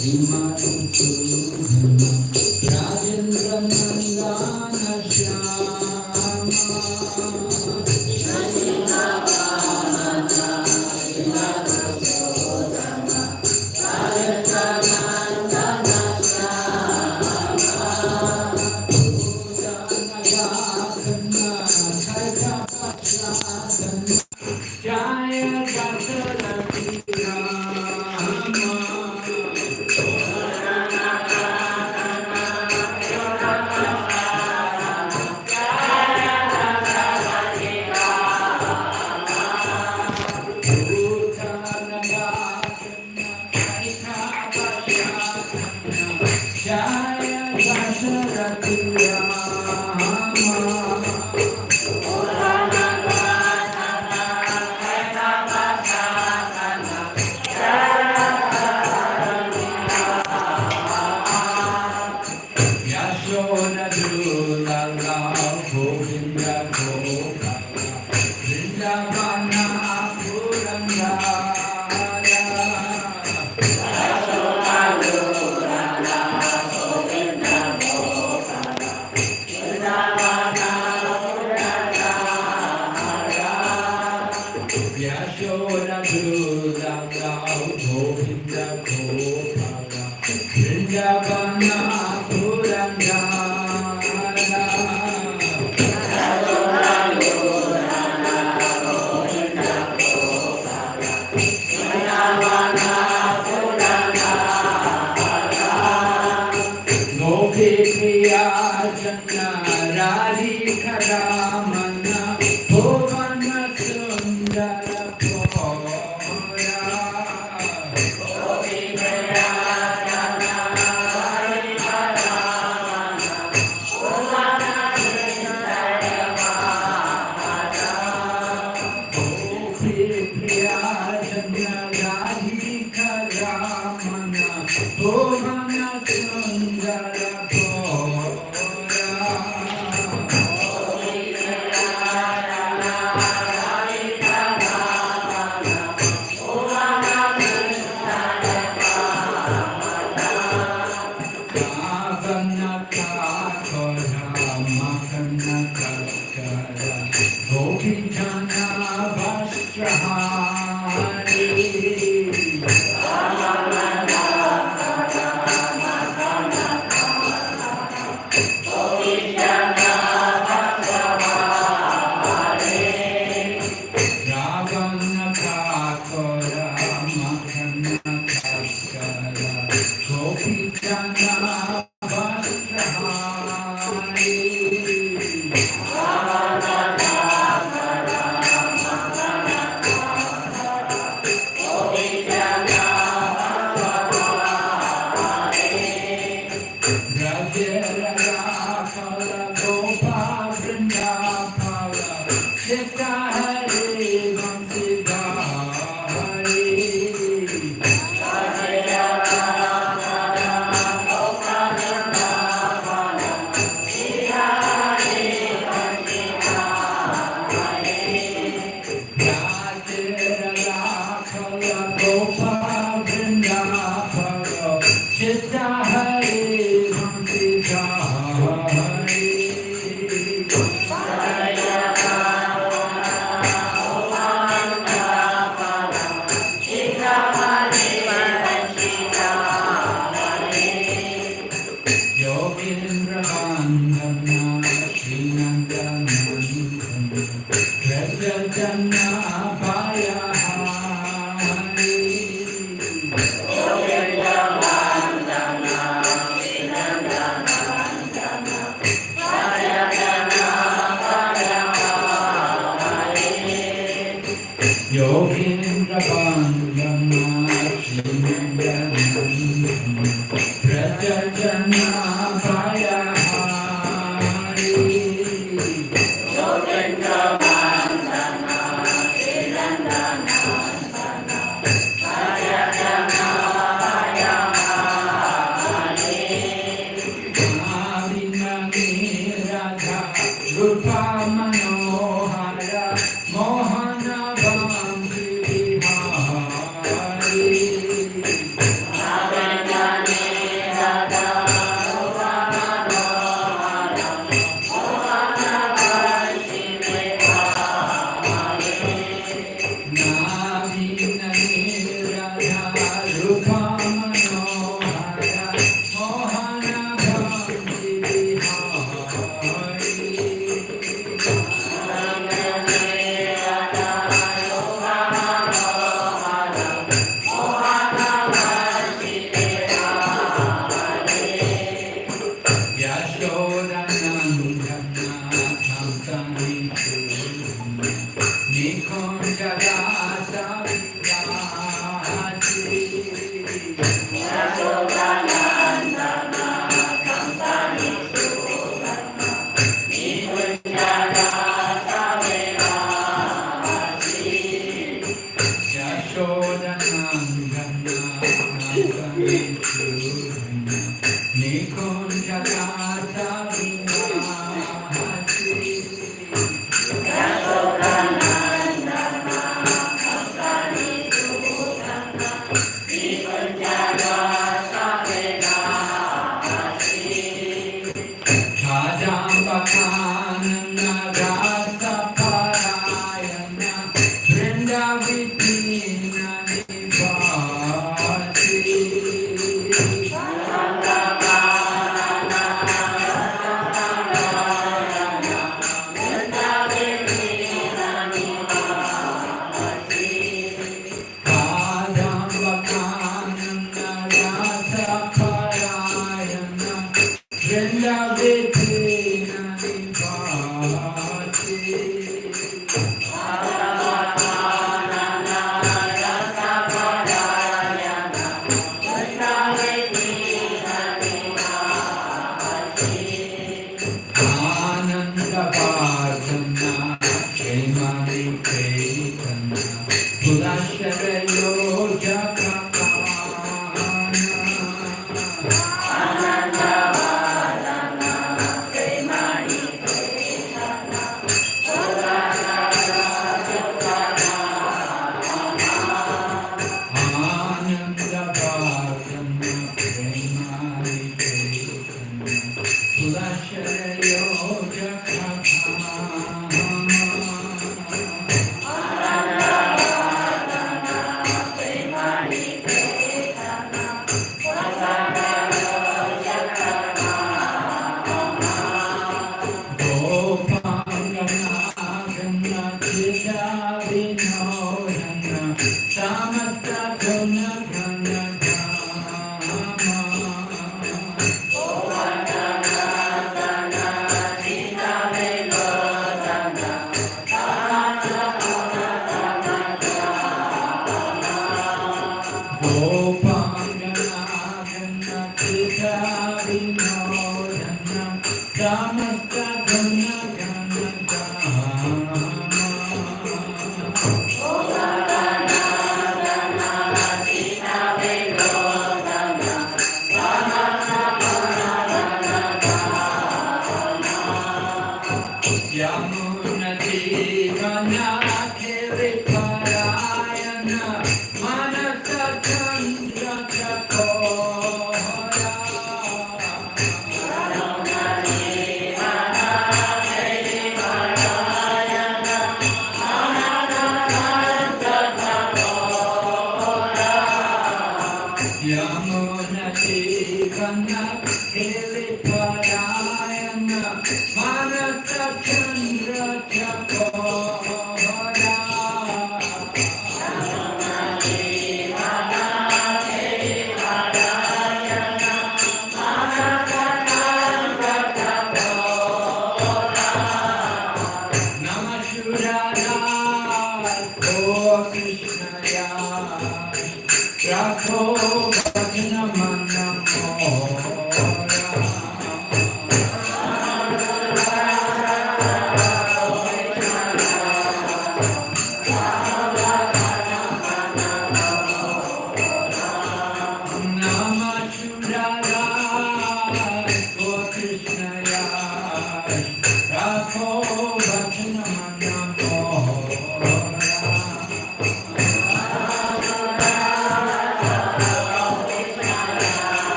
Amen.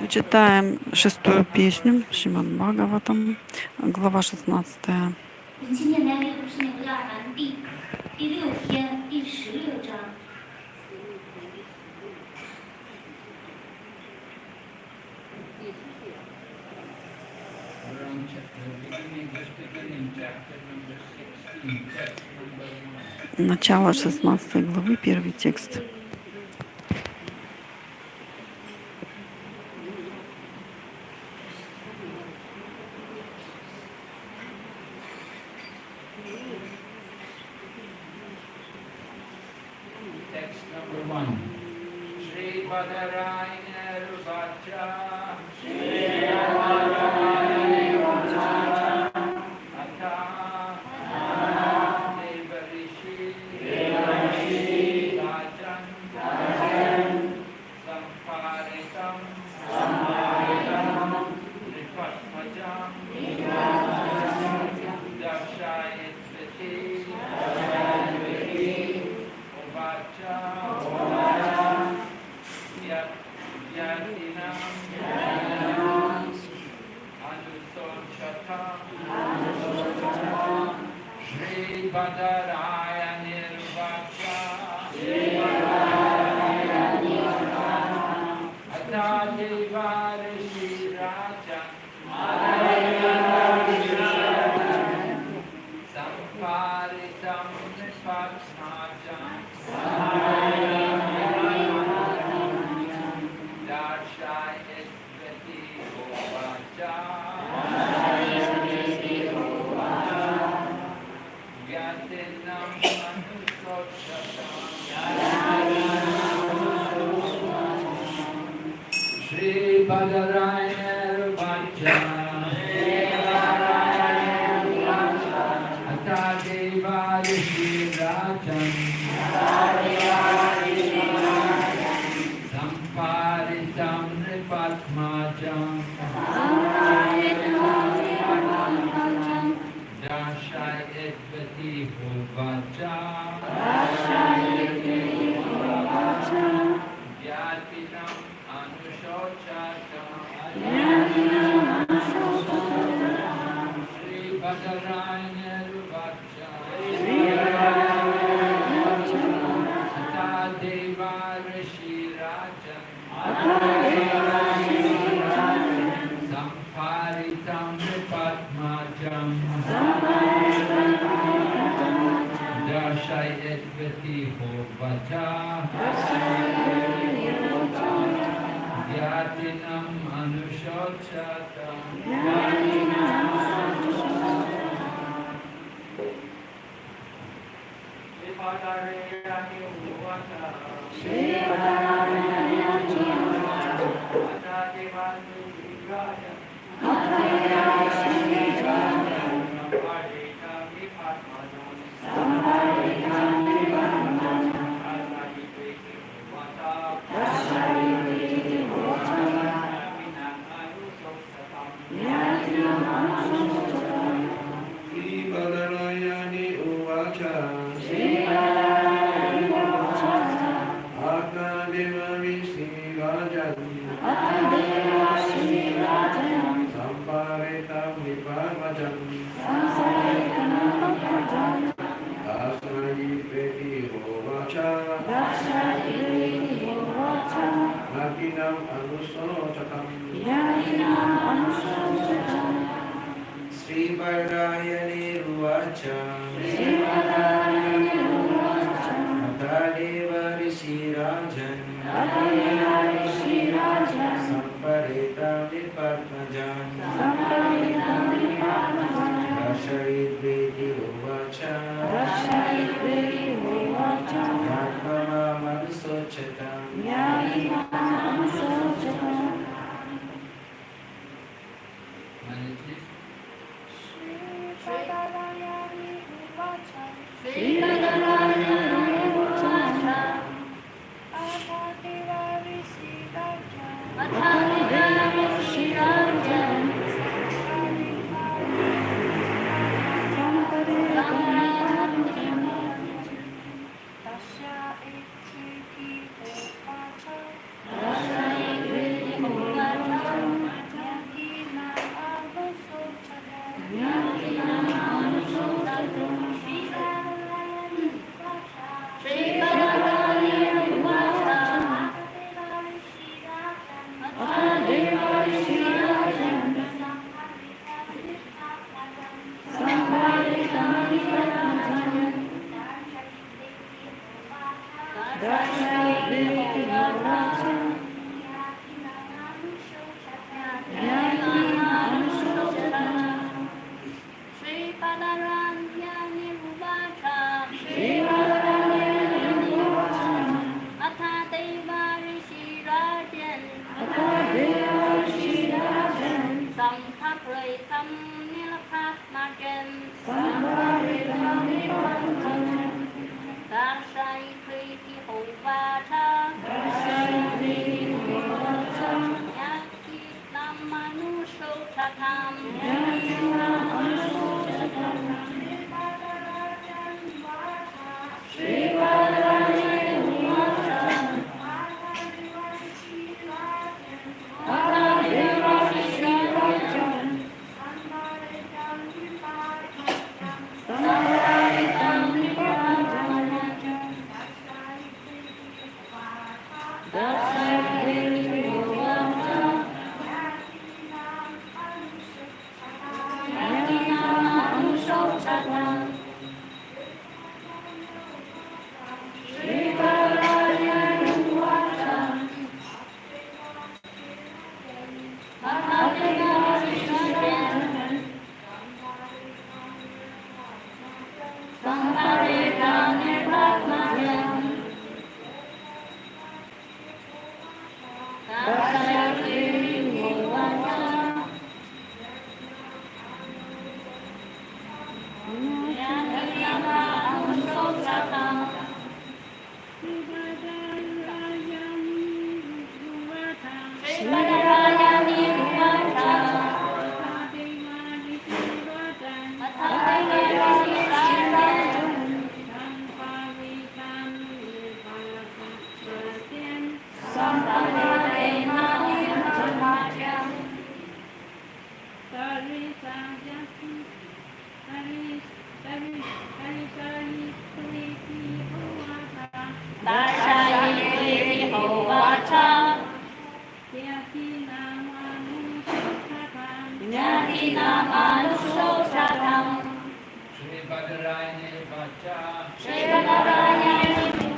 Читаем шестую песню Шримад Бхагаватам, глава 16. Начало 16 главы, первый текст.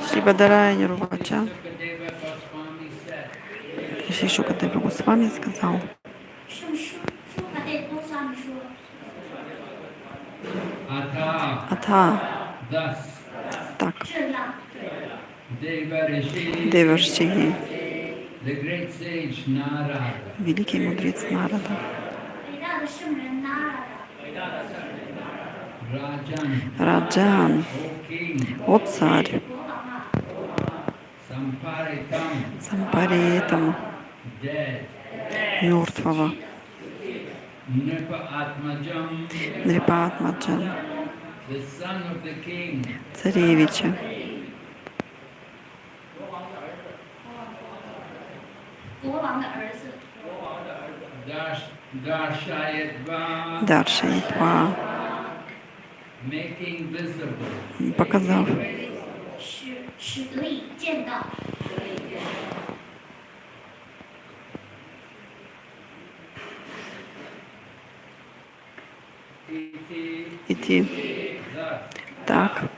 Шрибадарая Нирвача. Шри Шукадева Госвами сказал, Атха, так, Деварши, великий мудрец Нарада, Раджан, о царь, Сампаритам, мертвого, Нрипатмаджан, царевича, Даршаитва, показав идти так,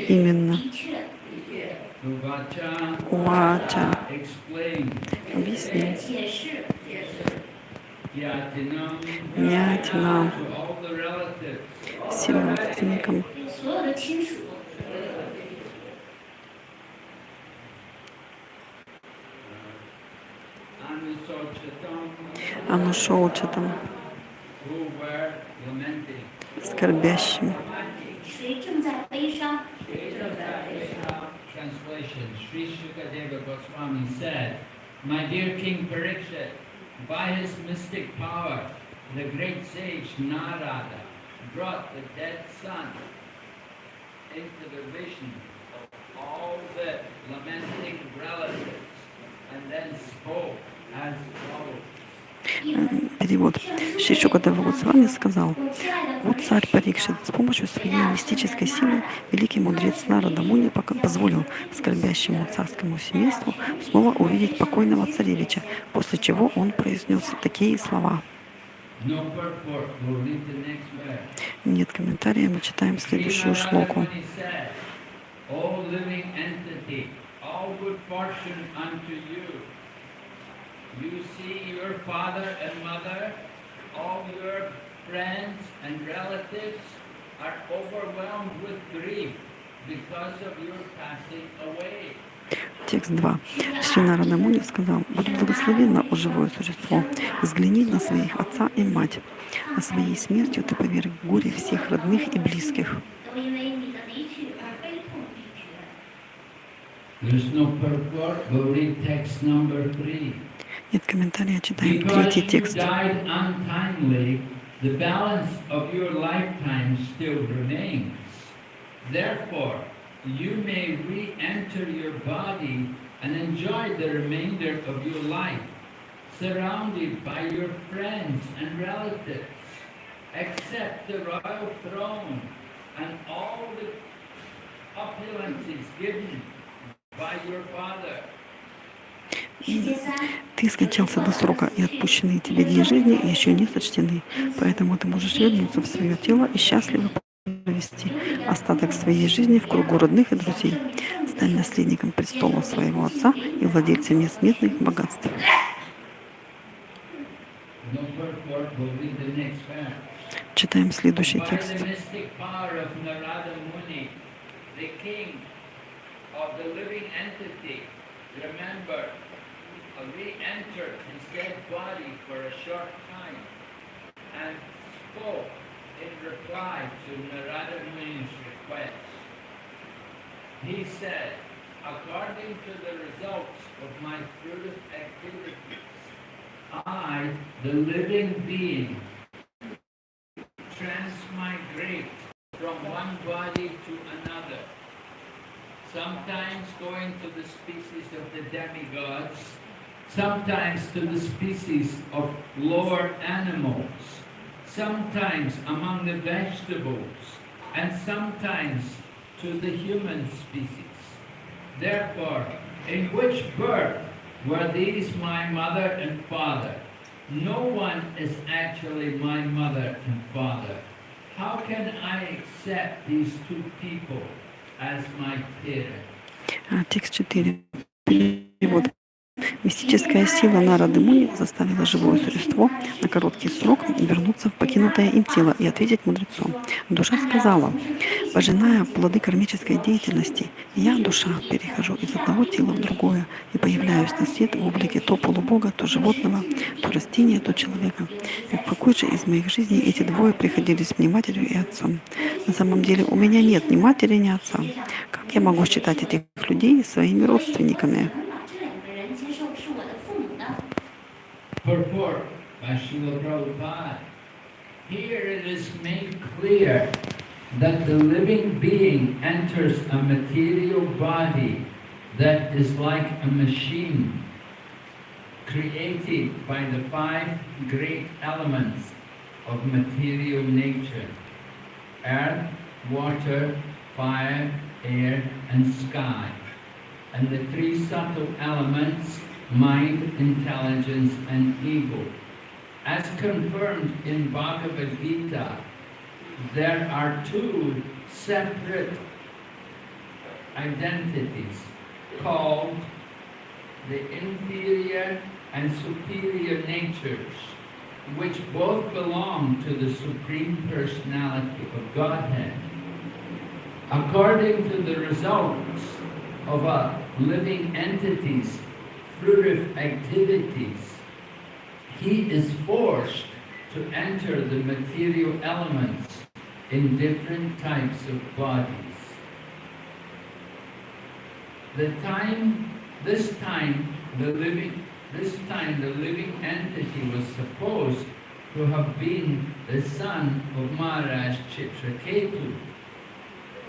именно, Увача, объяснить, Нятина, всем родственникам, Анушоучатам, скорбящим. Translation: Sri Shukadeva Goswami said, "My dear King Parikshit, by his mystic power, the great sage Narada brought the dead son into the vision of all the lamenting relatives, and then spoke as follows." Перевод. Шри Шукадева Госвами сказал: «Вот царь Парикшит, с помощью своей мистической силы великий мудрец Нарада Муни позволил скорбящему царскому семейству снова увидеть покойного царевича, после чего он произнес такие слова». Нет комментария, мы читаем следующую шлоку. You see your father and mother, all your friends and relatives are overwhelmed with grief because of your passing away. Текст 2. Шри Нарада Муни сказал: «Будь благословенно, о живое существо, взгляни на своих отца и мать. А своей смертью ты поверг в горе всех родных и близких». Нет комментария, читаем третий текст. The balance of your lifetime still remains. Therefore, you may re-enter your body and enjoy the remainder of your life, surrounded by your friends and relatives. Accept the royal throne and all the opulences given by your father. Ты скончался до срока, и отпущенные тебе дни жизни еще не сочтены, поэтому ты можешь вернуться в свое тело и счастливо провести остаток своей жизни в кругу родных и друзей. Стань наследником престола своего отца и владельцем несметных богатств. Читаем следующий текст. Re-entered his dead body for a short time and spoke in reply to Narada Muni's request. He said, according to the results of my fruitive activities, I, the living being, transmigrate from one body to another, sometimes going to the species of the demigods, sometimes to the species of lower animals, sometimes among the vegetables, and sometimes to the human species. Therefore, in which birth were these my mother and father? No one is actually my mother and father. How can I accept these two people as my parents? Текст 4. Перевод. Мистическая сила Нарады Муни заставила живое существо на короткий срок вернуться в покинутое им тело и ответить мудрецу. Душа сказала: «Пожиная плоды кармической деятельности, я, душа, перехожу из одного тела в другое и появляюсь на свет в облике то полубога, то животного, то растения, то человека. И в какой же из моих жизней эти двое приходились мне матерью и отцом? На самом деле у меня нет ни матери, ни отца. Как я могу считать этих людей своими родственниками?» Purport by Srila Prabhupada. Here it is made clear that the living being enters a material body that is like a machine created by the five great elements of material nature: earth, water, fire, air, and sky, and the three subtle elements: mind, intelligence, and ego. As confirmed in Bhagavad Gita, there are two separate identities called the inferior and superior natures, which both belong to the Supreme Personality of Godhead. According to the results of a living entity's fruitive activities, he is forced to enter the material elements in different types of bodies. This time the living entity was supposed to have been the son of Maharaj Chitraketu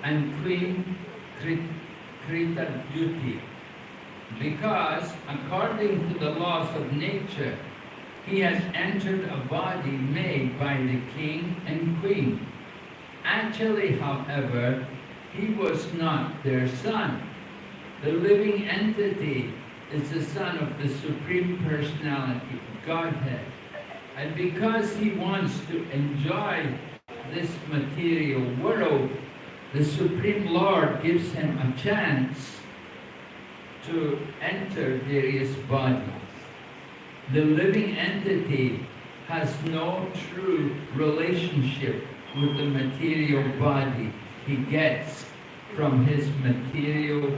and Queen Kritadyuti, because according to the laws of nature, he has entered a body made by the king and queen. Actually, however, he was not their son. The living entity is the son of the Supreme Personality of Godhead. And because he wants to enjoy this material world, the Supreme Lord gives him a chance to enter various bodies. The living entity has no true relationship with the material body he gets from his material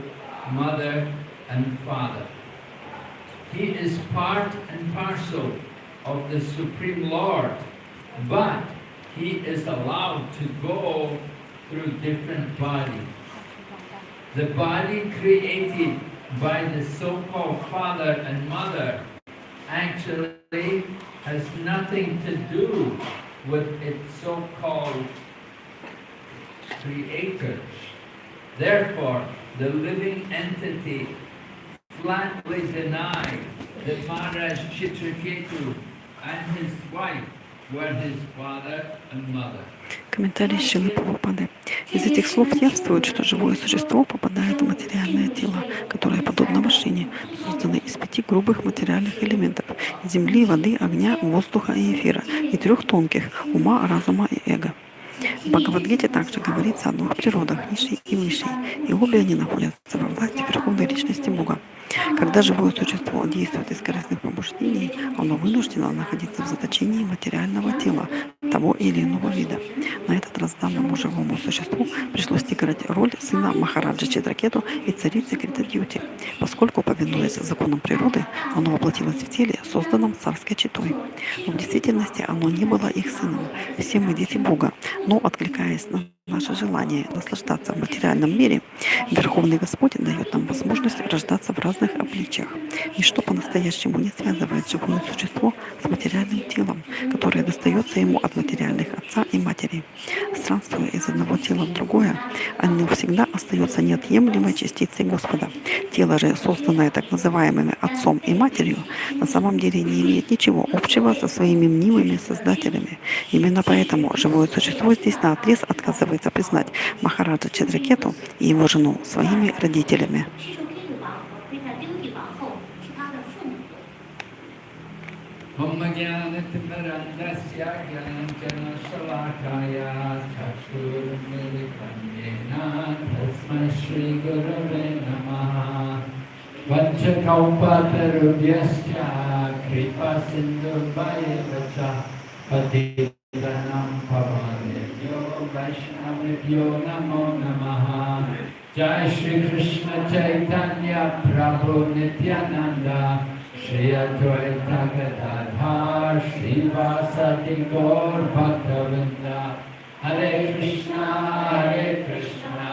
mother and father. He is part and parcel of the Supreme Lord, but he is allowed to go through different bodies. The body created by the so-called father and mother actually has nothing to do with its so-called creators. Therefore, the living entity flatly denied that Maharaj Chitraketu and his wife were his father and mother. Комментарий Шрилы Прабхупады. Из этих слов явствует, что живое существо попадает в материальное тело, которое подобно машине, созданной из 5 грубых материальных элементов: земли, воды, огня, воздуха и эфира, и 3 тонких: ума, разума и эго. В Бхагавад-гите также говорится о 2 природах, низшей и высшей, и обе они находятся во власти Верховной Личности Бога. Когда живое существо действует из корыстных побуждений, оно вынуждено находиться в заточении материального тела того или иного вида. На этот раз данному живому существу пришлось играть роль сына Махараджи Читракету и царицы Критадьюти, поскольку, повинуясь законам природы, оно воплотилось в теле, созданном царской четой. Но в действительности оно не было их сыном. Все мы дети Бога, но, откликаясь на наше желание наслаждаться в материальном мире, Верховный Господь дает нам возможность рождаться в разных обличиях. Ничто по-настоящему не связывает живое существо с материальным телом, которое достается ему от материальных отца и матери. Странствуя из одного тела в другое, оно всегда остается неотъемлемой частицей Господа. Тело же, созданное так называемыми отцом и матерью, на самом деле не имеет ничего общего со своими мнимыми создателями. Именно поэтому живое существо здесь наотрез отказывается признать Махараджа Читракету и его жену своими родителями. Vanchakalpatarubhyascha kripa sindhubhayavacha patitanam pavanebhyo vaishnavibhyo namo namaha. Jai Shri Krishna Chaitanya Prabhu Nityananda Shri Advaita Gadadhar Shri Vasadi Gaur Bhaktavinda Hare Krishna Krishna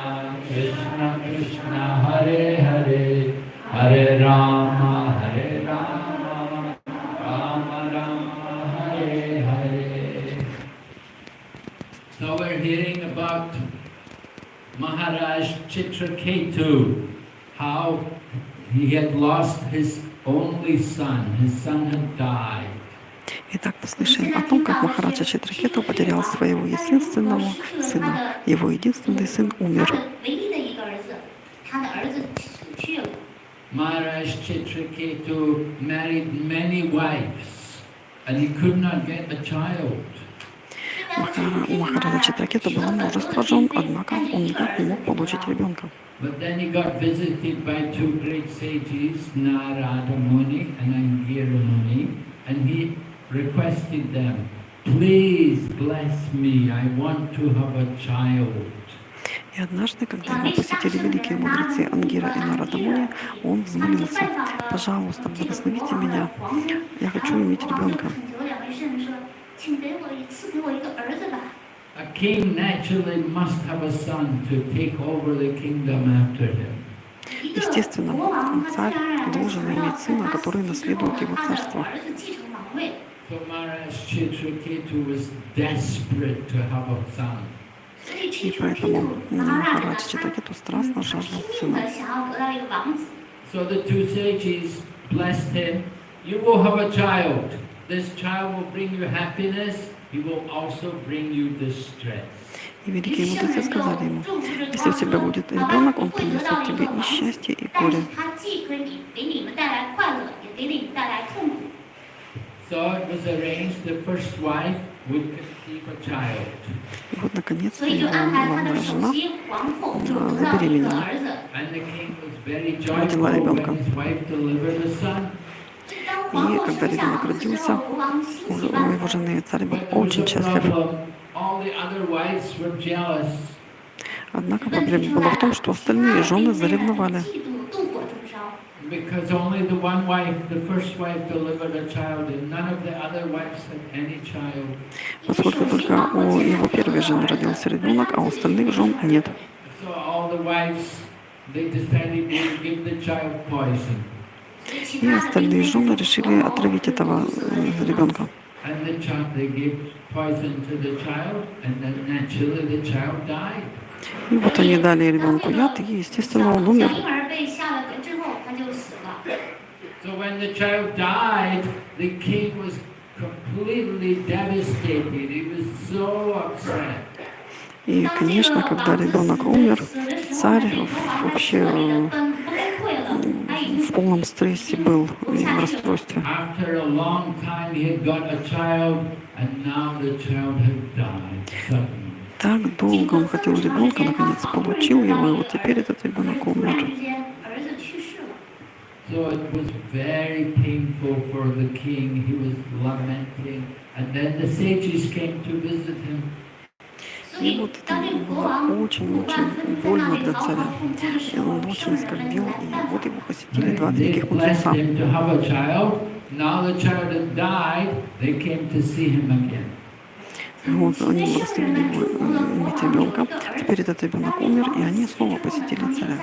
Krishna Hare Hare Hare Rama Rama Rama Hare Hare. So we're hearing about Maharaj Chitraketu, how he had lost his only son. His son had died. Итак, мы слышим о том, как Махараджа Читракету потерял своего единственного сына. Его единственный сын умер. Maharaj Chitraketu married many wives, and he could not get a child. У Махараджа Читракету было множество жен, однако он никак не мог получить ребенка. But then he got visited by two great sages, Narada Muni and Angira Muni, and he requested them, please bless me, I want to have a child. И однажды, когда его посетили великие мудрецы Ангира и Нарада Муни, он взмолился: пожалуйста, благословите меня, я хочу иметь ребенка. A king naturally must have a son to take over the kingdom after him. Естественно, царь должен иметь сына, который наследует его царство. So Maharaj Chitraketu was desperate to have a son. И поэтому Махарадж Читракету страстно жаждал сына. So the two sages blessed him. You will have a child. This child will bring you happiness. He will also bring you distress. И великие мудрецы сказали ему: если у тебя будет ребенок, он принесет тебе и счастье, и горе. So it was arranged the first wife would conceive a child. И вот, наконец, его главная жена забеременела, And the king was very родила joyful ребенка. when his wife delivered a son. И когда ребенок родился, у его жены царь был But there was очень a счастлив. problem. All the other wives were jealous. Однако проблема была в том, что остальные жены заревновали. Because only the one wife, the first wife, delivered a child, and none of the other wives had any child. Поскольку только у его первой жены родился ребенок, а у остальных жен нет. So all the wives, they decided to give the child poison. И остальные жены решили отравить этого ребенка. And they gave poison to the child, and then naturally the child died. И вот они дали ребенку яд, и, естественно, он умер. So when the child died, the king was completely devastated. He was so upset. И, конечно, когда ребенок умер, царь вообще в полном стрессе был и в расстройстве. After a long time, he had got a child, and now the child had died suddenly. Так долго он хотел ребенка, наконец получил его, и вот теперь этот ребенок умер. So it was very painful for the king. He was lamenting, and then the sages came to visit him. И вот это было очень-очень больно для царя. И он очень скорбил, и вот его посетили два They великих blessed мудреца. him to have a child. Now the child had died. They came to see him again. И вот они благословили его иметь ребенка. Теперь этот ребенок умер, и они снова посетили царя.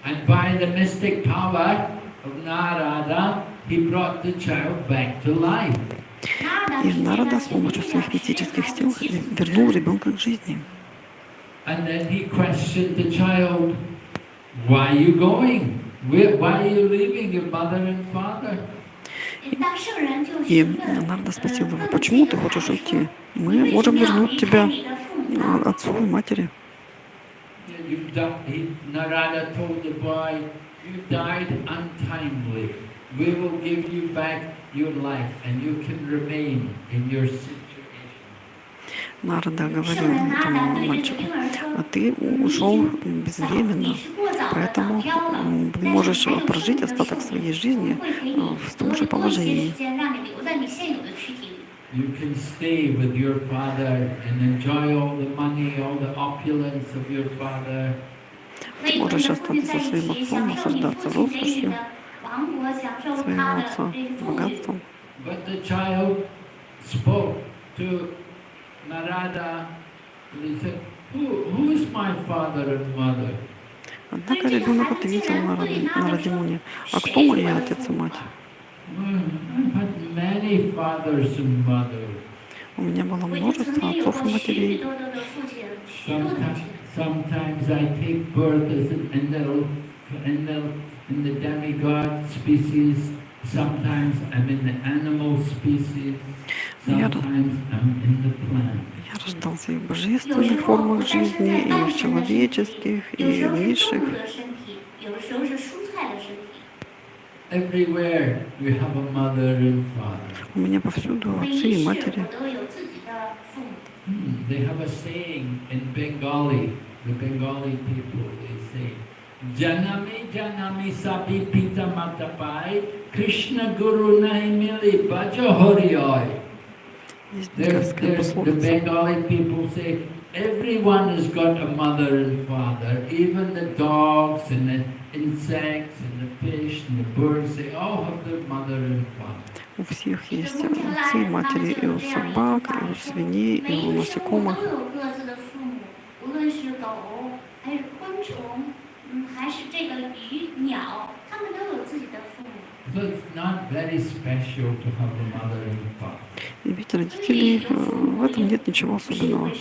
And by the mystic power of Narada, he brought the child back to life. И Нарада с помощью своих мистических сил вернул ребенка к жизни. And then he questioned the child, why are you going? Why are you leaving your mother and father? И Нарада спросил его: почему ты хочешь уйти? Мы можем вернуть тебя отцу и матери. Narada told the boy, you died untimely. We will give you back your life and you can remain in your situation. Нарада говорил этому мальчику: «А ты ушел безвременно, поэтому ты можешь прожить остаток своей жизни в том же положении. You can stay with your father and enjoy all the money, all the opulence of your father. Ты можешь остаться со своим отцом, наслаждаться роскошью своего отца, богатством». But the child spoke to Narada and he said, who is my father and mother? Однако ребенок ответил Нараде Муни: «А кто мои отец и мать? I've had many fathers and mothers. У меня было множество отцов и матерей. Sometimes I take birth as in the demigod species. Sometimes I'm in the animal species. Sometimes I'm in the plant. Я рождался и в божественных формах жизни, и в человеческих, и в низших. Everywhere we have a mother and father. У меня повсюду отцы и матери. They have a saying in Bengali, the Bengali people, they say, Janami Janami Sabi Pita Matapai, Krishna Guru Nahi Mili Bhaja Hari Ai. The Bengali people say, everyone has got a mother and father, even the dogs and the insects and the fish and the birds, they all have their mother and father. У всех есть отцы и матери, и у собак, и у свиней, и у насекомых. So it's not very special to have a mother and father. И ведь родителей в этом нет ничего особенного.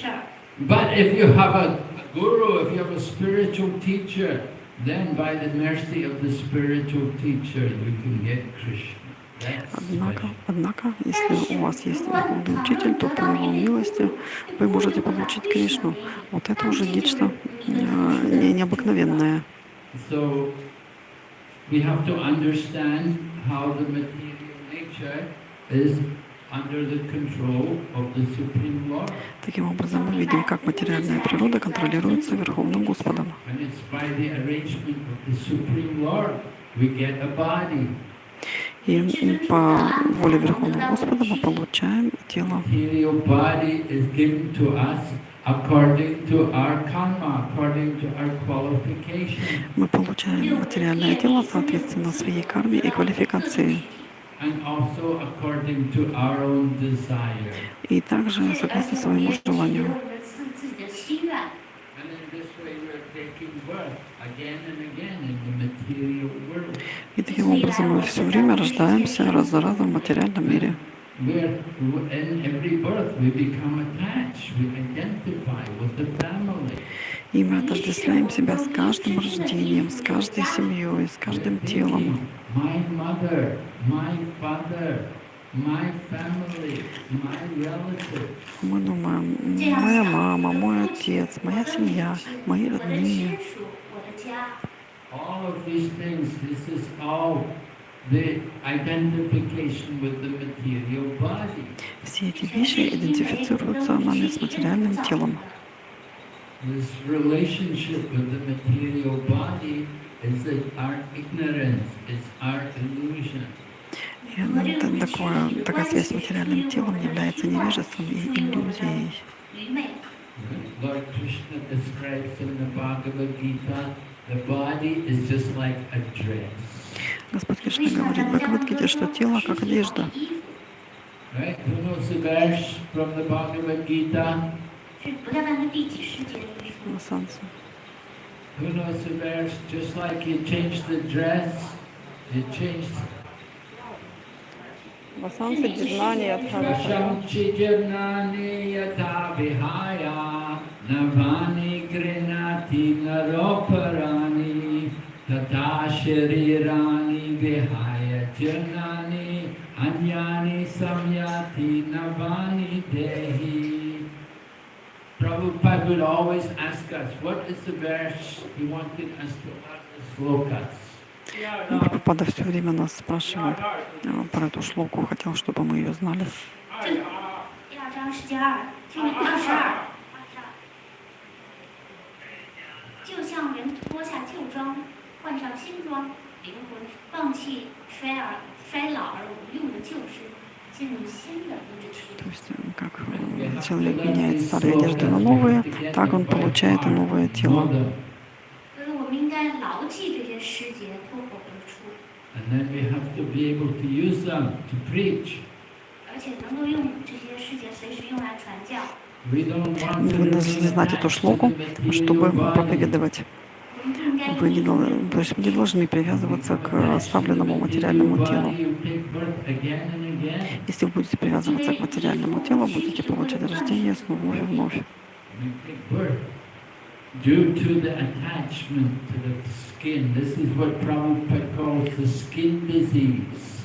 But if you have a guru, if you have a spiritual teacher, then by the mercy of the spiritual teacher you can get Krishna. Однако, если у вас есть духовный учитель, то по его милости вы можете получить Кришну. Вот это уже нечто необыкновенное. So we have to understand how the material nature is under the control of the Supreme Lord. Таким образом, мы видим, как материальная природа контролируется Верховным Господом. And it's by the arrangement of the Supreme Lord we get a body. И по воле Верховного Господа мы получаем тело. Material body is given to us according to our karma, according to our qualification. Мы получаем материальное тело соответственно своей карме и квалификации. And also according to our own desire. И также согласно своему желанию. And in this way we're taking birth again and again in the material world. И таким образом мы все время рождаемся раз за разом в материальном мире. In every birth we become attached, we identify with the family. И мы отождествляем себя с каждым рождением, с каждой семьей, с каждым телом. My mother, my father, my family, my relatives. Мы думаем: моя мама, мой отец, моя семья, мои родные. All of these things, this is all the identification with the material body. Все эти вещи идентифицируются нами с материальным телом. This relationship with the material body is our ignorance, is our illusion. И такая связь с материальным телом является невежеством и иллюзией. Lord Krishna describes in the Bhagavad Gita, the body is just like a dress. Господь Кришна говорит в Бхагавад-гите, что тело как одежда. Right? Who knows the verse from the Bhagavad Gita? Who knows the verse? Just like you change the dress, you change. Vasam Chijirnani yatha vihaya navani grinati naroparani tata sharirani vihaya jirnani anyani samyati navani dehi. Prabhupada would always ask us, what is the verse he wanted us to learn the slokas? Прабхупада все время нас спрашивал про эту шлоку, хотел, чтобы мы ее знали. 就像人脱下旧装，换上新装，灵魂放弃衰老而无用的旧事，进入新的物质体。То есть, как человек меняет старые одежды на новые, так он получает и новое тело. 所以我们应该牢记这些诗节，脱口而出。And then we have to be able to use them to preach. 而且能够用这些诗节随时用来传教。We don't want to Вы должны знать эту шлоку, чтобы проповедовать. Вы не, то есть не должны привязываться к оставленному материальному телу. Если вы будете привязываться к материальному телу, будете получать рождение снова и вновь. Due to the attachment to the skin, this is what Prabhupada calls the skin disease.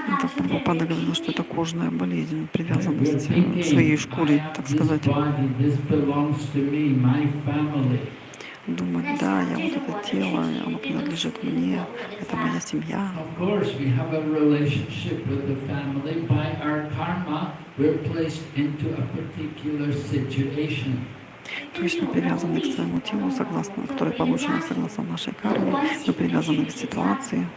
Это Прабхупада говорил, что это кожная болезнь, привязанность к своей шкуре, так сказать. Думать, да, я вот это тело, оно принадлежит мне, это моя семья. То есть мы привязаны к своему телу, согласно, которое получено согласно нашей карме, мы привязаны к ситуации.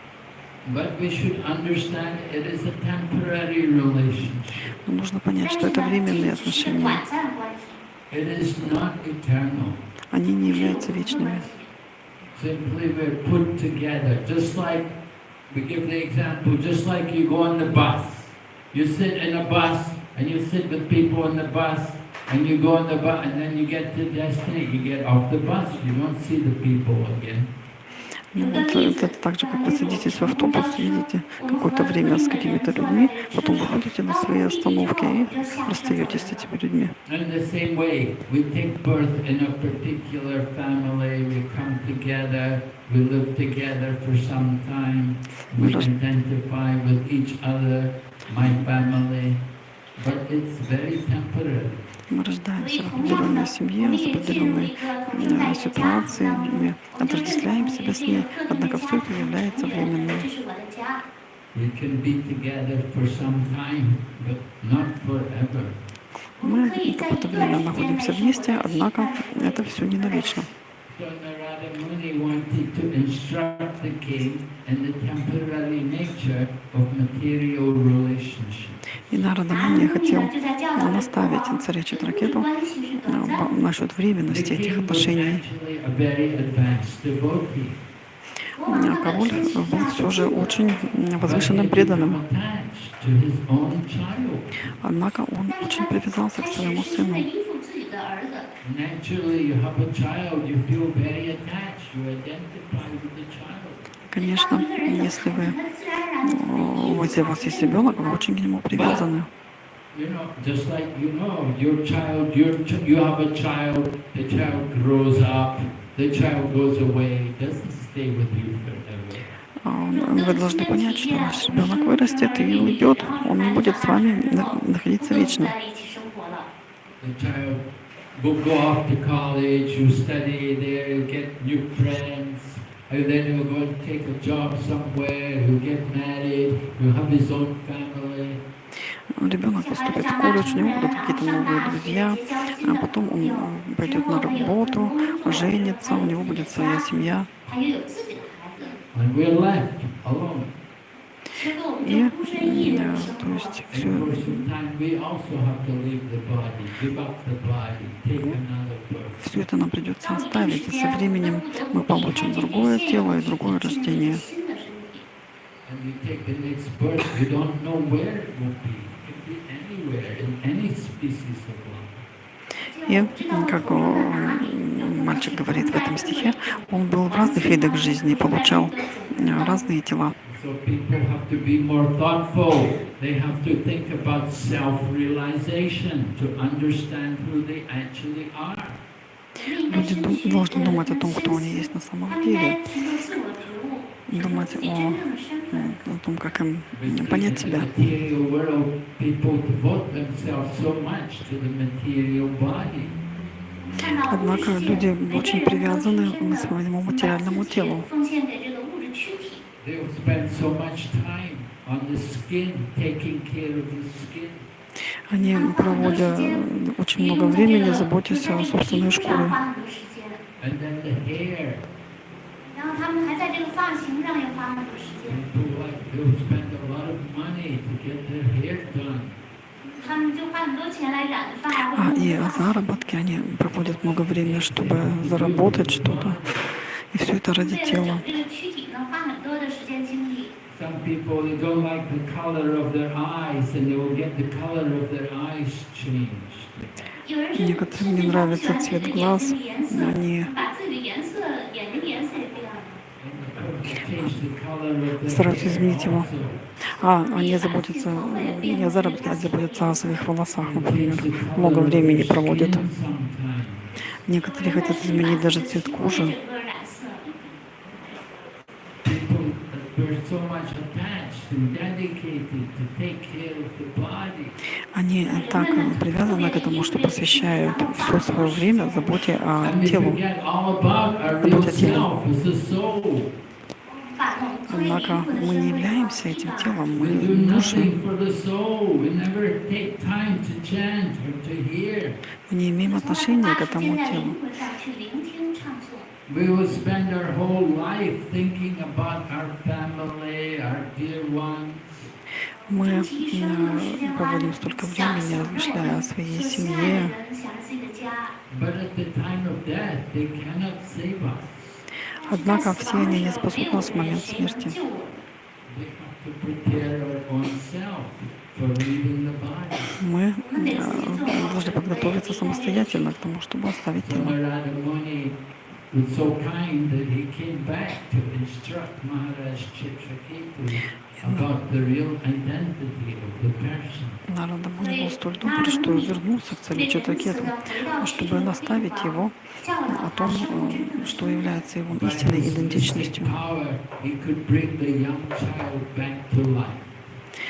Но нужно понять, что это временные отношения. Они не являются вечными. Simply we're put together, just like we give the example, just like you go on the bus. You sit in a bus and you sit with people on the bus and you go on the bus and then you get to destination, you get off the bus, you don't see the people again. Ну, это так же, как вы садитесь в автобус, едете какое-то время с какими-то людьми, потом выходите на свои остановки и расстаетесь с этими людьми. Мы рождаемся в определенной семье, с определенной ситуацией, мы отождествляем себя с ней, однако все это является временным. Мы какое-то время находимся вместе, однако это все не навечно. И Нарада Муни хотел наставить царя Читракету насчет временности этих отношений. Король был все же очень возвышенным преданным. Однако он очень привязался к своему сыну. Конечно, если у вас есть ребенок, вы очень к нему привязаны. Вы должны понять, что ваш ребенок вырастет и уйдет, он не будет с вами находиться вечно. And then he'll go and take a job somewhere, he'll get married, he'll have his own family. Ребенок поступит в колледж, у него будут какие-то новые друзья, а потом он пойдет на работу, женится, у него будет своя семья. And we're left alone. И, то есть, все это нам придется оставить, и со временем мы получим другое тело и другое рождение. И, как мальчик говорит в этом стихе, он был в разных видах жизни и получал разные тела. So people have to be more thoughtful. They have to think about self-realization to understand who they actually are. Люди должны думать о том, кто они есть на самом деле. Думать о том, как им понять себя. Однако люди очень привязаны к своему материальному телу. Они проводят очень много времени, заботясь о собственной 上 шкуре. 花很多时间， And then the hair. 然后他们还在这个发型上又花很多时间， They'll spend a lot of money to get their hair done. 他们就花很多钱来染发或者 И 弄发。 заработки, они проводят много времени, чтобы заработать что-то. И все это ради 为了 тела. 整这个躯体呢，花很多的时间精力。 Some people, they don't like the color of their eyes, and they will get the color of their eyes changed. 有人是 Некоторым не 甚至不喜 нравится 欢自己 цвет 的眼 глаз, 睛的颜色， они 把自己的颜色、眼睛的颜色也变了。 And they change the color of their стараются hair изменить его. also. Они заботятся не о заработке, а заботятся о своих волосах, например. Много времени проводят. Skin sometimes. Некоторые хотят изменить даже цвет кожи. 整个染色。 People were so much attached and dedicated to take care of the body. Они так привязаны к этому, что посвящают все свое время заботе о And we телу. forget all about our real Заботе о теле. self as a soul. 把我们作为灵 Однако 魂的 мы 身 не 份 являемся 忘 этим 记了。 телом, We мы do души. nothing for the soul. We never take time to chant or to hear. Мы не имеем 从来不 отношения 花 к 时 этому 间在 телу. 灵魂上去聆听唱诵。 We will spend our whole life thinking about our family, our dear ones. Мы проводим столько времени, размышляя о своей 所心爱的 семье. 人，想着自己的家。 But at the time of death, they cannot save us. Однако все они не спасут нас в момент смерти. We have to prepare our own self for leaving the body. Мы должны подготовиться самостоятельно к тому, чтобы оставить тело. Samarada Muni was so kind that he came back to instruct Maharaj Chitraketu about the real identity of the person. Нарада Муни был столь добр, что вернулся к царю Читракету, чтобы наставить его о том, что является его истинной идентичностью. Power, he could bring the young child back to life.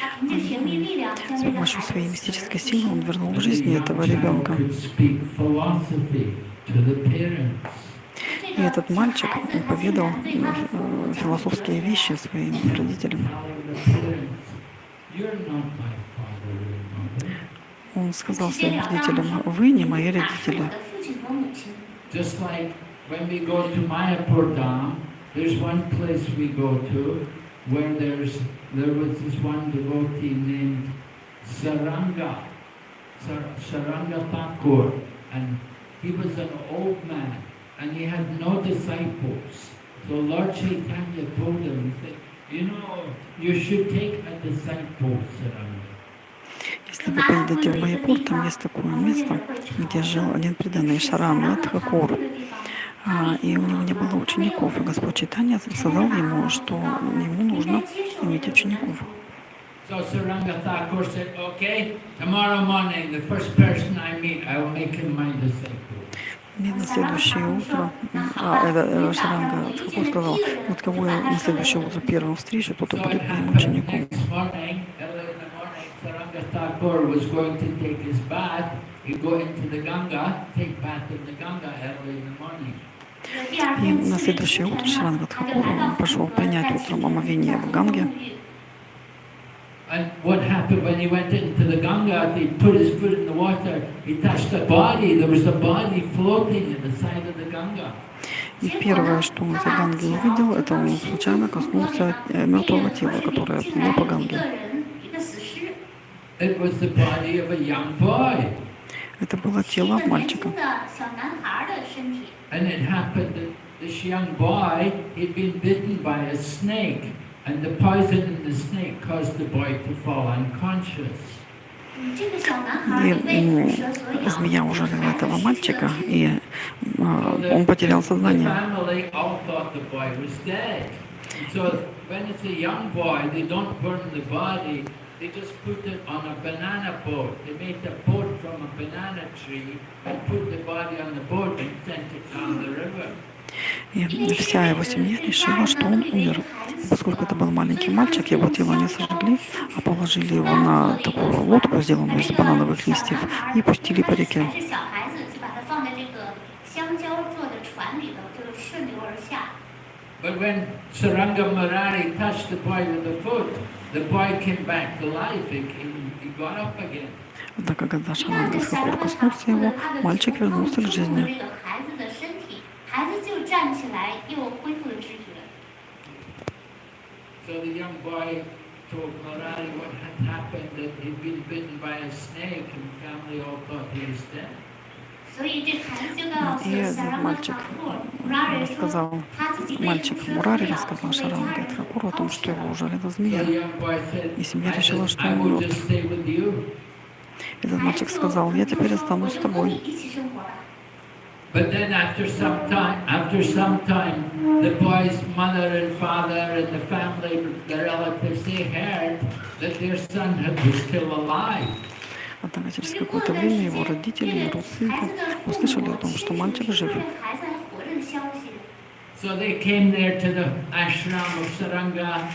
他凭借神秘力量将 С 这个 помощью 孩 своей 子 мистической силы он вернул к And the жизни young этого child ребенка. could speak philosophy to the parents. И этот мальчик поведал философские вещи своим родителям. Telling the parents, you're not my father and mother. Он сказал своим родителям: «Вы не мои 是 родители». 我的父亲和母亲。 Just like when we go to Mayapur Dham, there's one place we go to where there was this one devotee named Saranga Thakur, and he was an old man and he had no disciples. So Lord Chaitanya told him, he said, you know, you should take a disciple, Saranga. Если вы поедете в Майяпур, там есть такое место, где жил один преданный Шарана Тхакур. И у него не было учеников, и Господь Чайтанья сказал ему, что ему нужно иметь учеников. So Saranga Thakur said, okay, tomorrow morning, the first person I meet, I will make him my disciple. И на следующее утро, Шаранга Тхакур сказал: вот кого я на следующее утро первым встречу, тот и So it будет моим happened учеником. next morning, early in the morning, Saranga Thakur was going to take his bath. He'd go into the Ganga, take bath in the Ganga early in the morning. И на следующее утро Шаранга Тхакур пошел принять утром омовение в Ганге. And what happened when he went into the Ganga, he put his foot in the water, he touched the body, there was a body floating in the side of the Ganga. И первое, что он в этой Ганге увидел, это он случайно коснулся мертвого тела, которое плыло по Ганге. It was the body of a young boy. Это было тело мальчика. And it happened that this young boy, he'd been bitten by a snake, and the poison in the snake caused the boy to fall unconscious. И змея ужалила этого мальчика, и он потерял The сознание. family all thought the boy was dead. So when it's a young boy, they don't burn the body, they just put it on a banana boat. They made a boat from a banana tree and put the body on the boat and sent it down the river. И вся его семья решила, что он умер. Поскольку это был маленький мальчик, его тело не сожгли, а положили его на такую лодку, сделанную из банановых листьев, и пустили по реке. But when Saranga Murari touched the boy with the foot, the boy came back to life. He got up again. Однако, когда 一看 Шаранга 这小 Тхакур 人 коснулся 看 его, 到他的 мальчик 刚 вернулся к 触触 жизни. 这个孩子的身体，孩子就站起来，又恢复了知觉。 So the young boy told Murari what had happened, that he'd been bitten by a snake, and the family all thought he was dead. 所以这孩子就告诉 И 小 этот 让 мальчик 塔库穆拉瑞说， рассказал, 他自己被毒 мальчик 蛇 Мурари 咬，就 рассказал 被家 Шаранге 人 Тхакуру о том, 抛 что 弃 его 了。 ужалила So змея. the young boy said, И семья решила, что I он will умрет. just stay with you. Этот 孩 мальчик 子就 сказал, я 就 теперь 说，我 останусь с 就和你 тобой. 一起生活吧。 But then after some time, the boy's mother and father and the family, the relatives, they heard that their son was still alive. Однако 就 через 是过 какое-то 了段 время 时 его 间， родители и 这个孩 родственники 子的父 услышали 母 о том, что 亲 мальчик 戚 жив. 说这孩子还活着的消息。 So they came there to the ashram of Saranga,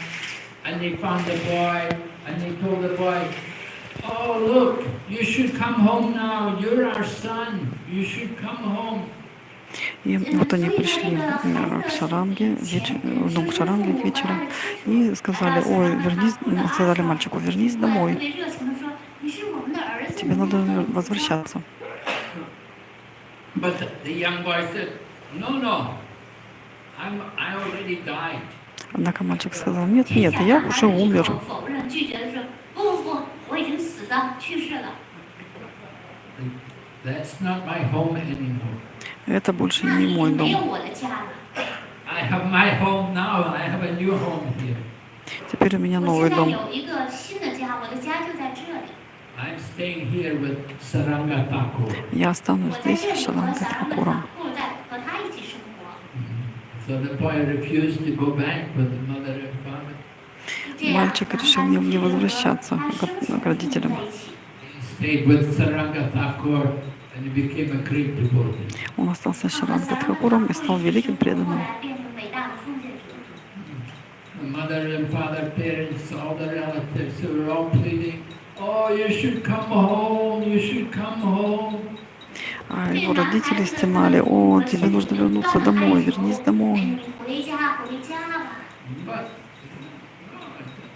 and they found the boy, and they told the boy, "Oh, look, you should come home now. You're our son. You should come home." И вот они пришли к Шаранге, в дом к Шаранге вечером и сказали, ой, вернись, сказали мальчику, вернись 特 домой, 别热情的说：“你是我们的儿子， тебе 你 надо 要 возвращаться. But the young boy said, "No, I already died." Однако мальчик сказал, нет, 这 нет, 下 я 小 уже 孩一 умер. 口否认，拒绝的说：“不，我已经死的，去世了。 That's not my home anymore. Это больше 那 не 里已 мой 经没有 дом. 我的家了。 I have my home now. I have a new home here. Теперь у меня 我 новый 现在 дом. 有一个新的家，我的家就在这里。 I'm staying here with Saranga Thakur. Я останусь 我在 здесь 这 с 里和 Шаранга 小让的 Тхакуром. 塔库在和他一起生活。 So the boy refused to go back with the mother and father. 这样， Мальчик 然后 решил 他 не 拒绝和 возвращаться 他生父 к родителям. 在一起。 He stayed with Saranga Thakur and he became a great devotee. Он остался с 他和 Шаранга 小让 Тхакуром 的 и 塔库 стал 一起 великим 生活，后 преданным. 来变成伟大的奉献者。 The mother and father, parents, all the relatives who were all pleading, "Oh, you should come home, you should come home." А его родители стенали, о, тебе нужно вернуться домой, вернись 哎， домой. 你回家，回家吧。 But no, I said,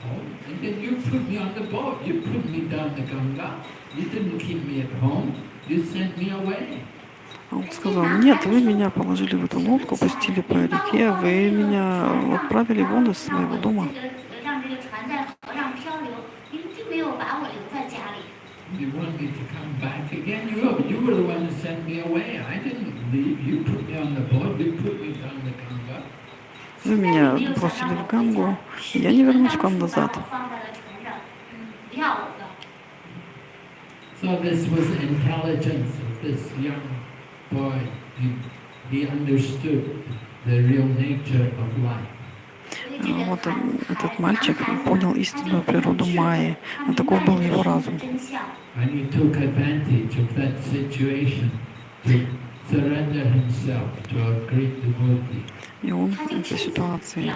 "Home?" And then you put me on the boat, you put me down the Ganga. You didn't keep me at home, you sent me away. А он сказал, нет, вы меня положили в эту лодку, пустили по реке, вы меня отправили вон из своего дома. 让这个船在河上漂流，您并没有把我留在家里。 You want me to come back again? You were the one who sent me away. I didn't leave. You put me on the boat, you put me down the Ganga. Вы меня бросили в Гангу, и я не вернусь к вам назад. 放在了船上，不要我了。 So this was the intelligence of this young boy. He understood the real nature of life. Вот этот мальчик понял истинную природу Майи. Но таков был его разум. And he took advantage of that situation to surrender himself to a great devotee. И он в этой ситуации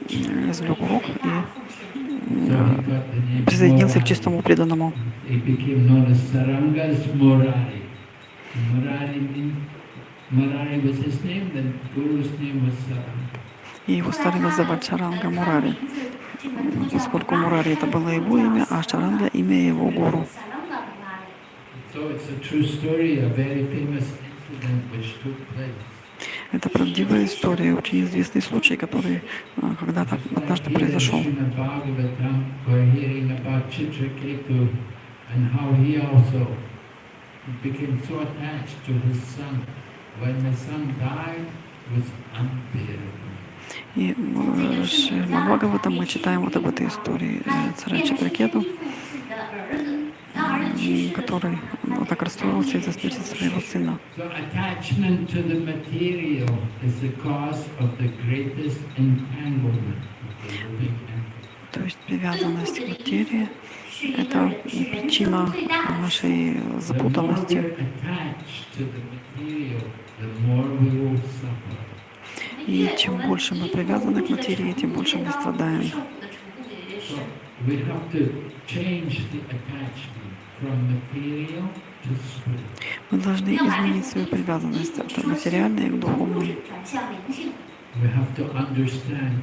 извлек урок и So he got the name присоединился к Murari. чистому преданному. He became known as Saranga's Murari. Murari was his name, then Guru's name was Saranga. И его стали называть Шаранга Мурари, поскольку Мурари это было его имя, а Шаранга имя его гуру. So it's a true story, a very famous incident which took place. Это правдивая история, очень известный случай, который когда-то однажды произошел. In the Bhagavatam, we're hearing about Chitraketu and how he also became so attached to his son. When the son died, it was unbearable. И в Бхагаватам мы читаем вот об этой истории царя Читракету, который вот так расстроился из-за смерти своего сына. So attachment to the material is the cause of the greatest entanglement of the living entity. То есть привязанность к материи — это причина нашей The more we запутанности. are attached to the material, the more we will suffer. И чем больше мы привязаны к материи, тем больше мы страдаем. So we have to change the attachment from material to spirit. Мы должны изменить свою привязанность от материальной к духовной. We have to understand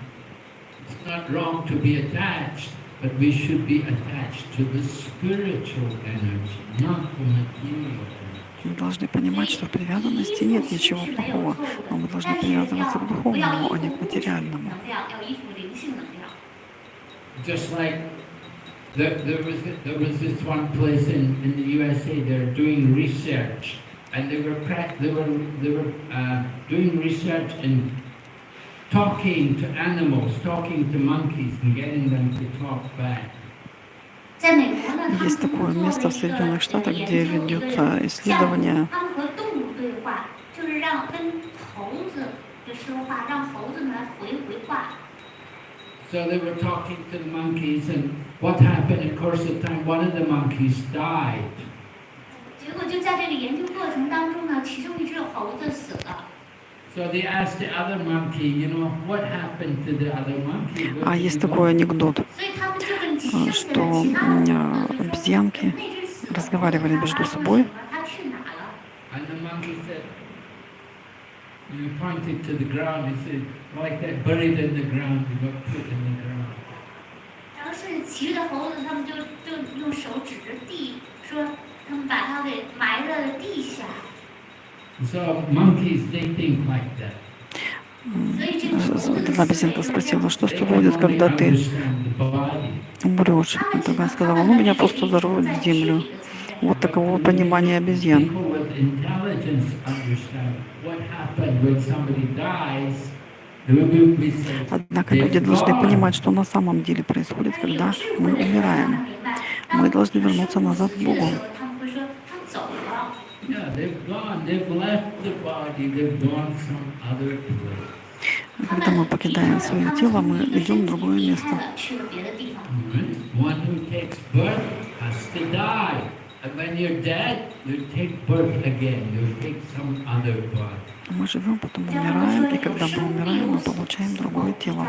It's not wrong to be attached, but we should be attached to the spiritual energy, not the material energy. Мы должны понимать, что в привязанности нет ничего плохого, но мы должны привязываться к духовному, а не к материальному. Just like there was this one place in the USA. They're doing research, and they were doing research in talking to animals, talking to monkeys, and getting them to talk back. Есть такое место в Соединенных Штатах, где ведется исследование. So they were talking to the monkeys, and what happened in course of time, one of the monkeys died. So they asked the other monkey, what happened to the other monkey? А есть такой анекдот, что обезьянки разговаривали между собой. And the monkey said, he pointed to the ground, he said, like that, buried in the ground, he got put in the ground. So monkeys, they think like that. Одна обезьянка спросила, что с тобой будет, когда ты умрешь. И тогда сказала, меня просто зарвут в землю. Вот таково понимание обезьян. Однако люди должны понимать, что на самом деле происходит, когда мы умираем. Мы должны вернуться назад к Богу. Когда мы покидаем свое тело, мы идем в другое место. Мы живем, потом умираем, и когда мы умираем, мы получаем другое тело.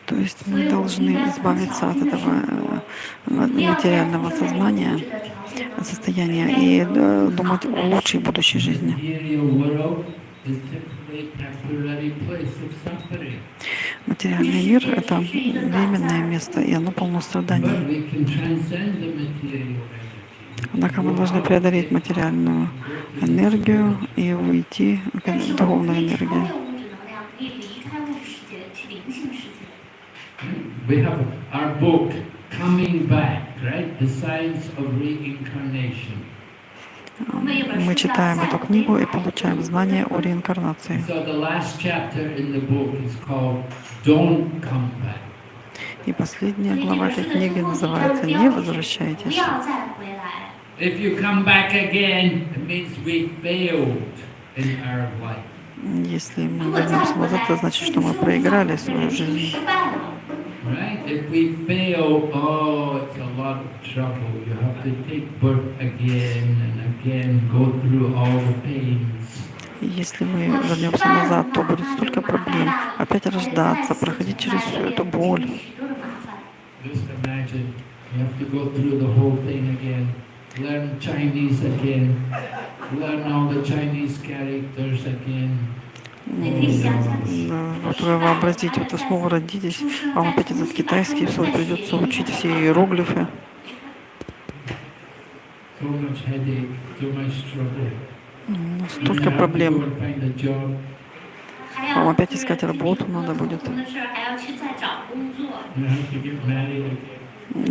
То есть мы должны избавиться от этого материального сознания, состояния и думать о лучшей будущей жизни. Материальный мир — это временное место, и оно полно страданий. Однако мы должны преодолеть материальную энергию и уйти к духовной энергии. We have our book Coming Back, right? The Science of Reincarnation. Мы читаем эту книгу и получаем знания о реинкарнации. So the last chapter in the book is called Don't Come Back. И последняя глава этой книги называется «Не возвращайтесь». If you come back again, it means we failed in our life. Если мы вернемся назад, это значит, что мы проиграли свою жизнь. Right? If we fail, it's a lot of trouble. You have to take birth again and again, go through all the pains. Если мы вернемся назад, то будет столько проблем. Опять рождаться, проходить через всю эту боль. Just imagine, you have to go through the whole thing again. Learn Chinese again. Learn all the Chinese characters again. Вот вы вообразите, вот вы снова родитесь, вам опять этот китайский, все придется учить все иероглифы. Столько проблем. Вам опять искать работу надо будет.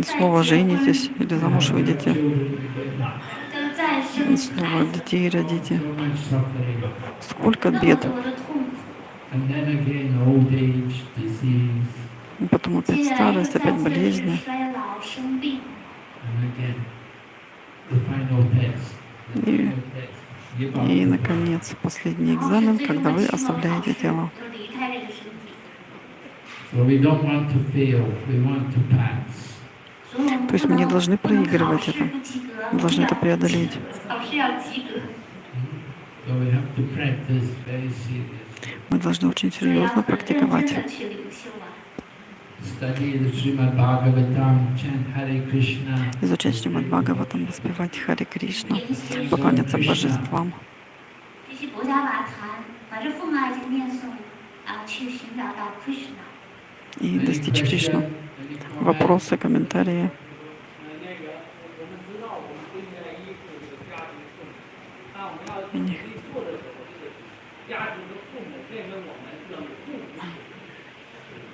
Снова женитесь или замуж выйдете. Снова детей родите. Сколько бед. И потом опять старость, опять болезни. И, наконец, последний экзамен, когда вы оставляете тело. То есть мы не должны проигрывать это, мы должны это преодолеть. Мы должны очень серьезно практиковать. study the Srimad Bhagavatam, chant Hare Krishna, изучать Шримад Бхагаватам, воспевать Харе Кришна, 研习 поклоняться Krishna. божествам, 学习博伽瓦坛，把这奉爱经念诵去寻找到 Krishna。 и Any достичь Кришну. question? Any comment? Вопросы, комментарии? 那个我们知道我们对应的依附这个家庭父母，当我们要嗯立错的时候，这个家庭的父母认为我们是不属实，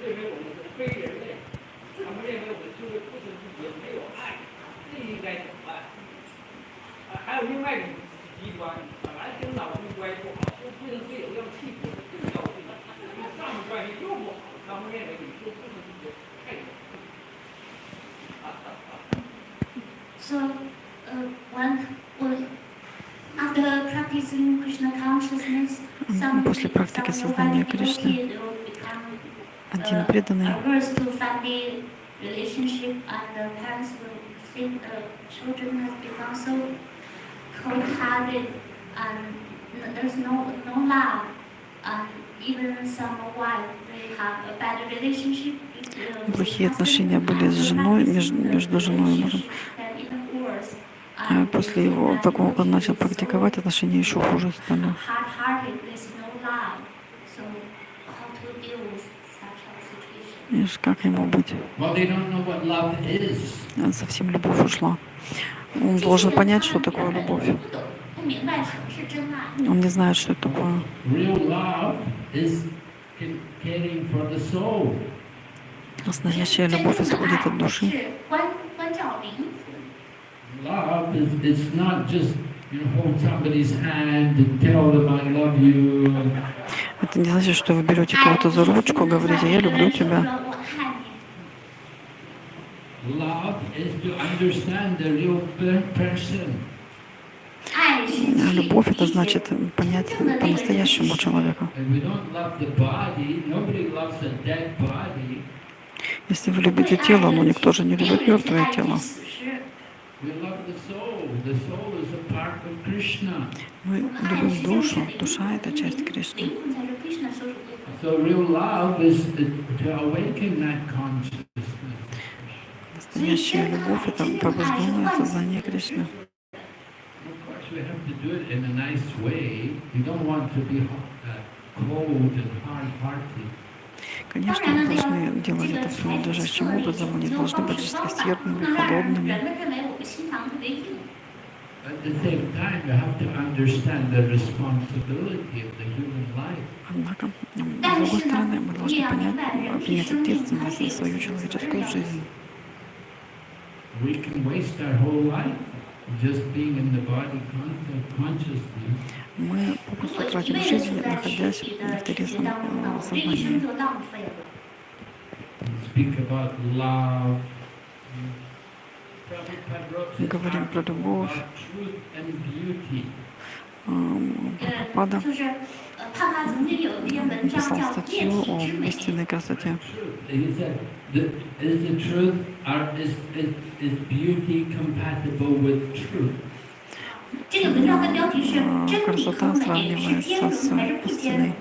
认为我们是非人类，他们认为我们就是不是自己没有爱，这应该怎么办？还有另外一种极端，本来跟老公关系不好，就不能对有要气死，更要气，因为上面关系又不好，他们认为你就不是自己太人。So, after practicing Krishna consciousness, some После практики сознания Кришны один преданный averse to family relationship, and the parents will think the children has become so cold-hearted, and there's no love, and even some wife they have a bad relationship. плохие отношения были с женой, между женой и мужем. А после его такого, как он начал практиковать, отношения еще хуже стали. И как ему быть? Well, they don't know what love is. Совсем любовь ушла. Он должен понять, что такое любовь. Он не знает, что это такое. Real love is caring for the soul. Настоящая любовь исходит от души. Love is not just hold somebody's hand and tell them I love you. Это не значит, что вы берете кого-то за ручку, говорите, я люблю тебя. Love is to understand the real person. Любовь — это значит понять по-настоящему человека. And we don't love the body. Nobody loves a dead body. Если вы любите тело, но никто же не любит мертвое тело. We love the soul. The soul is a part of Krishna. Мы любим душу. Душа — это часть Кришны. So real love is to awaken that consciousness. Настоящая любовь — это пробужденное сознание Кришны. Of course, we have to do it in a nice way. We don't want to be cold and hard-hearted. Конечно, мы должны делать это все надлежащим образом, мы не должны быть жесткосердными, холодными. At the same time, you have to understand the responsibility of the human life. Однако, с другой стороны, мы должны принять ответственность за свою человеческую жизнь. We can waste our whole life just being in the body consciously. Мы попросту тратим жизнь, находясь в телесном сознании. Speak about love. Говорим про любовь. Прабхупада написал статью о истинной красоте. Красота сравнивается с истиной.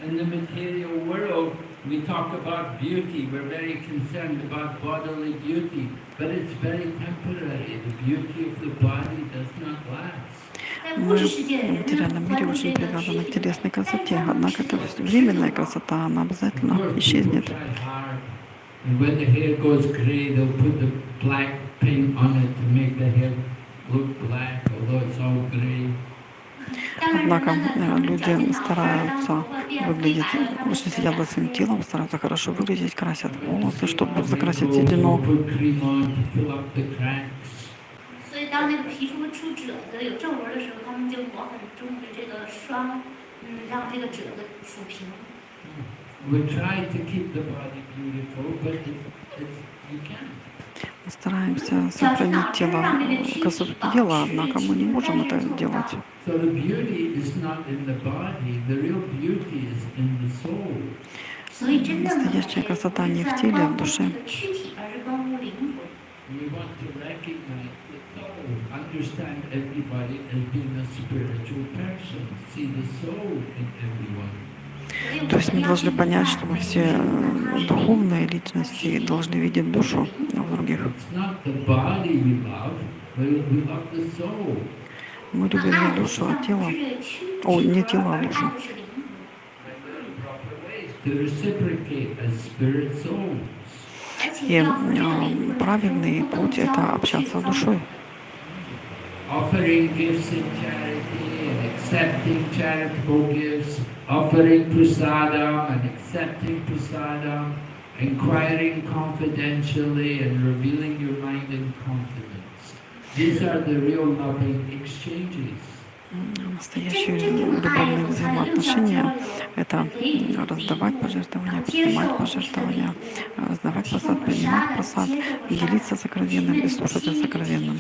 In the material world, we talk about beauty. We're very concerned about bodily beauty, but it's very temporary. The beauty of the body does not last. Мы в материальном мире очень привязаны к телесной красоте, однако это временная красота, она обязательно исчезнет. And when the hair goes grey, they'll put the black paint on it to make the hair look black, although it's all grey. Однако люди стараются выглядеть, очень следят за своим телом, стараются хорошо выглядеть, красят волосы, чтобы закрасить седину. Мы стараемся сохранить тело, красоту тела, однако мы не можем это делать. Настоящая красота не в теле, а в душе. То есть мы должны понять, что мы все духовные личности и должны видеть душу в других. It's not the body we love, we love the soul. Мы любим не душу, а тело. О, не тело, а душу. To reciprocate as spirit souls. И правильный путь — это общаться с душой. Offering gifts in charity and accepting charitable gifts, offering prasadam and accepting prasadam, inquiring confidentially and revealing your mind in confidence. These are the real loving exchanges. Настоящие любовные взаимоотношения — это раздавать пожертвования, принимать пожертвования, раздавать просад, принимать просад, делиться сокровенным и слушать о сокровенном.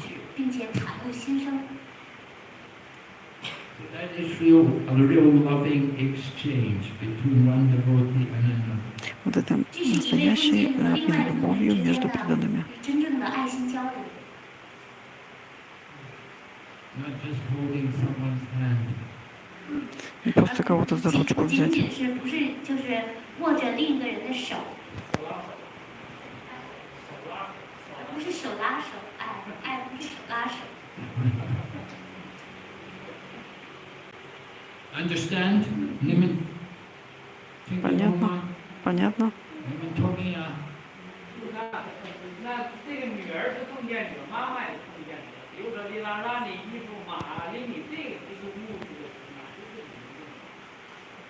That is a real loving exchange between one devotee and another. Вот это настоящий обмен любовью между преданными. Not just holding someone's hand. Не просто кого-то за ручку взять. Understand? Понятно? Понятно? 那这个女儿是奉献者，妈妈也是奉献者。比如说，你让你衣服、马、领你这个就是物质的情感，就是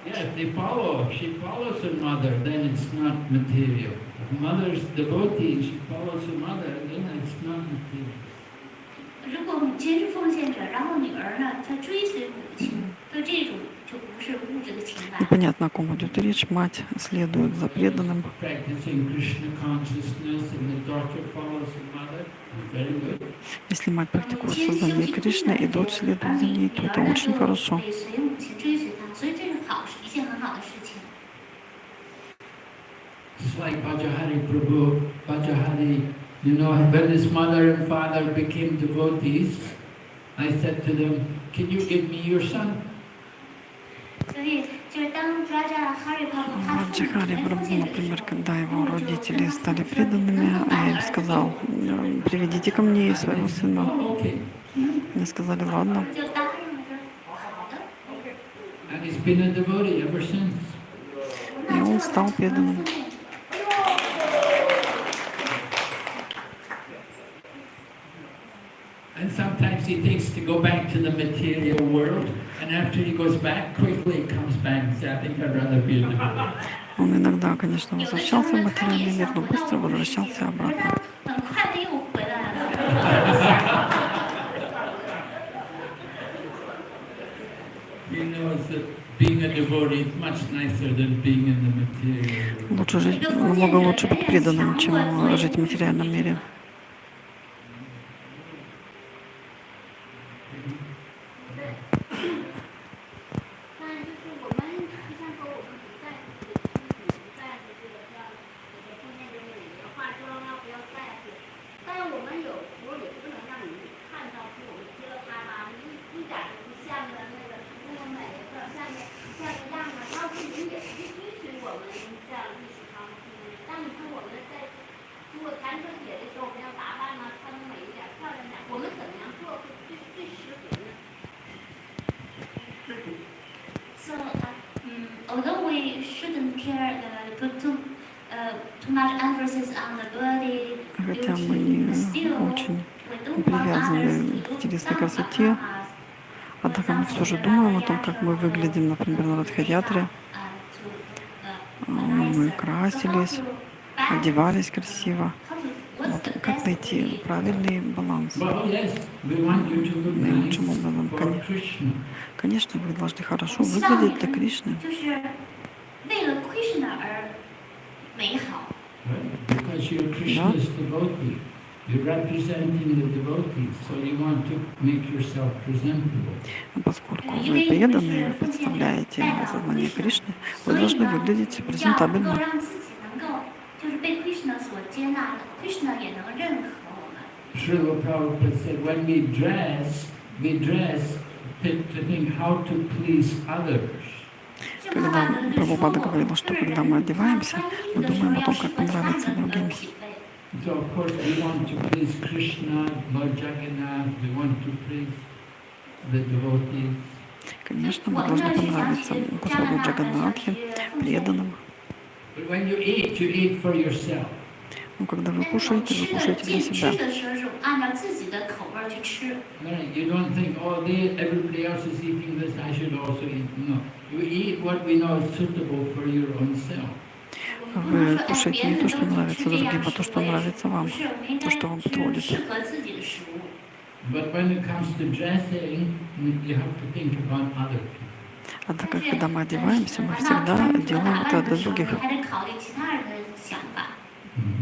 你 Yeah, if they follow, if she follows her mother, then it's not material. If mother's devotee, she follows her mother, then it's not material. 如果母亲是奉献者，然后女儿呢，她追随母亲，对这种就不是物质的情感。Непонятно, о ком идет речь. Мать следует за преданным. Practicing Krishna consciousness and the daughter follows her mother, it's very good. Если мать практикует сознание Кришны и дочь следует за ней, то это очень хорошо. 尾随母亲，追随她，所以这是好，是一件很好的事情。 It's like Bhajahari Prabhu, Bhajahari, you know, when his mother and father became devotees, I said to them, can you give me your son? 所以就是当Раджа Хари Прабху他父母 Бхаджахари 们奉 Прабху, 献的时 например, 候， когда его родители стали преданными, я им сказал, приведите ко мне своего сына. Oh, okay. Они сказали, ладно. 就答应了，说好的。 And he's been a devotee ever since. И он стал преданным. And sometimes he thinks to go back to the material world, and after he goes back, quickly comes back and says, I think I'd rather be a devotee. Он иногда, конечно, возвращался в материальный мир, но быстро возвращался обратно. 很快的又回来了。 He knows that being a devotee is much nicer than being in the material world. Лучше жить, намного лучше быть преданным, чем жить в материальном мире. So, although we shouldn't care put too much emphasis on the body Хотя мы beauty, не still очень we don't want привязаны others к to телесной look красоте, down on us. однако мы все же думаем о том, как мы выглядим, например, на Радхаяатре. Мы красились, одевались красиво. Вот, как найти правильный баланс? Well, yes, we want you to look Наилучшим nice образом. for Krishna. Конечно, вы должны хорошо выглядеть для Кришны. 就是为了 Krishna 而美好。 Right? Because you're Krishna's devotee. You're representing the devotees, so you want to make yourself presentable. Поскольку вы преданные, вы представляете сознание Кришны, вы должны выглядеть 要能够 презентабельно. 让自己能够就是被 Krishna 所接纳的，Krishna 也能认可我们。 Srila Prabhupada said, when we dress to think how to please others. когда Прабхупада говорила, что когда мы одеваемся, мы думаем о том, как понравиться другим. So of course we want to please Krishna, Lord Jagannath, we want to please the devotees. Конечно, мы должны понравиться Господу Джаганнатхе, преданным. But when you eat for yourself. Но когда вы кушаете для себя. You don't think, oh, everybody else is eating this, I should also eat. No, you eat what we know is suitable for your own self. Вы кушаете не то, что нравится другим, а то, что нравится вам, то, что вам подходит. But when it comes to dressing, you have to think about other people. Однако, когда мы одеваемся, мы всегда делаем это для других.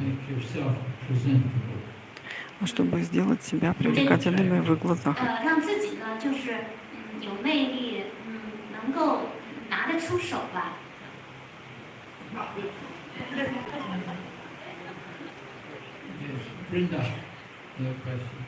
Make yourself presentable. Чтобы сделать себя привлекательными в их глазах. Yes, Brinda, your question.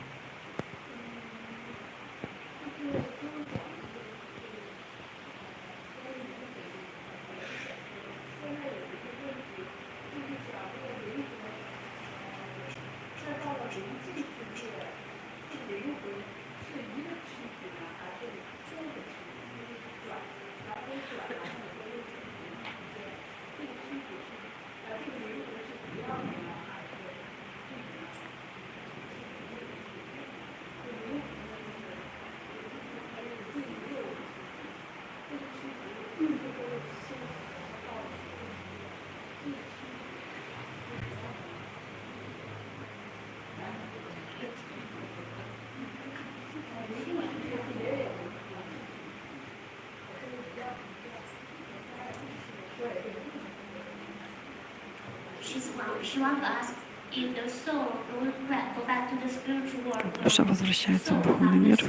Душа возвращается в духовный мир.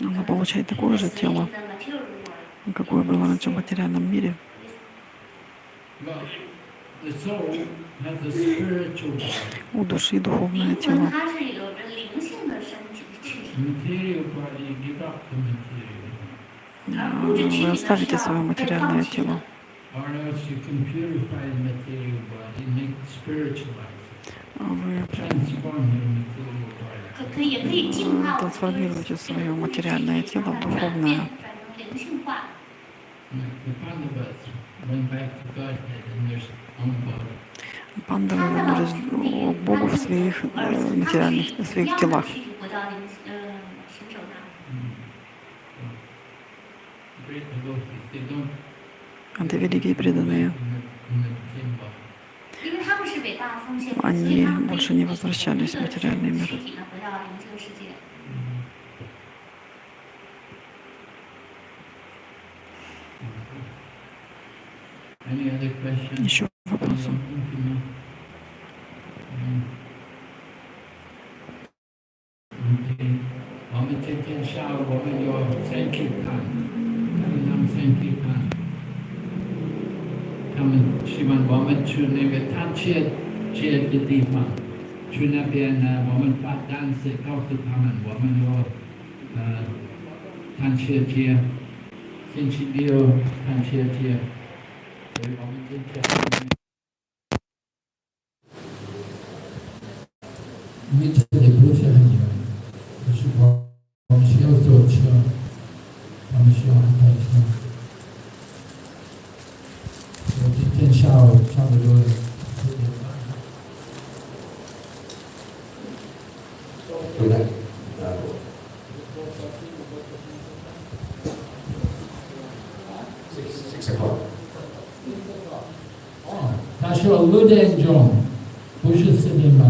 Она получает такое же тело, какое было раньше в материальном мире. У души духовное тело. Вы оставите свое материальное тело. Вы трансформируете свое материальное тело в духовное. Пандавы вернулись к Богу в своих материальных, в своих телах. Это великие преданные. Они больше не возвращались в материальный мир. Еще вопросы? Shriman Waman Chune Vetanche Che Dipa Chuna Biana Waman Pat Dance Kautu Paman Waman Yo Tanche Chia Sinchilio Tanche Chia Waman Jincha Mita de Bruce Hanyo Wamshio Socha Wamshio Hantacha 今天下午差不多4点半。回来。6 o'clock。哦，他说6点钟，不是4点半。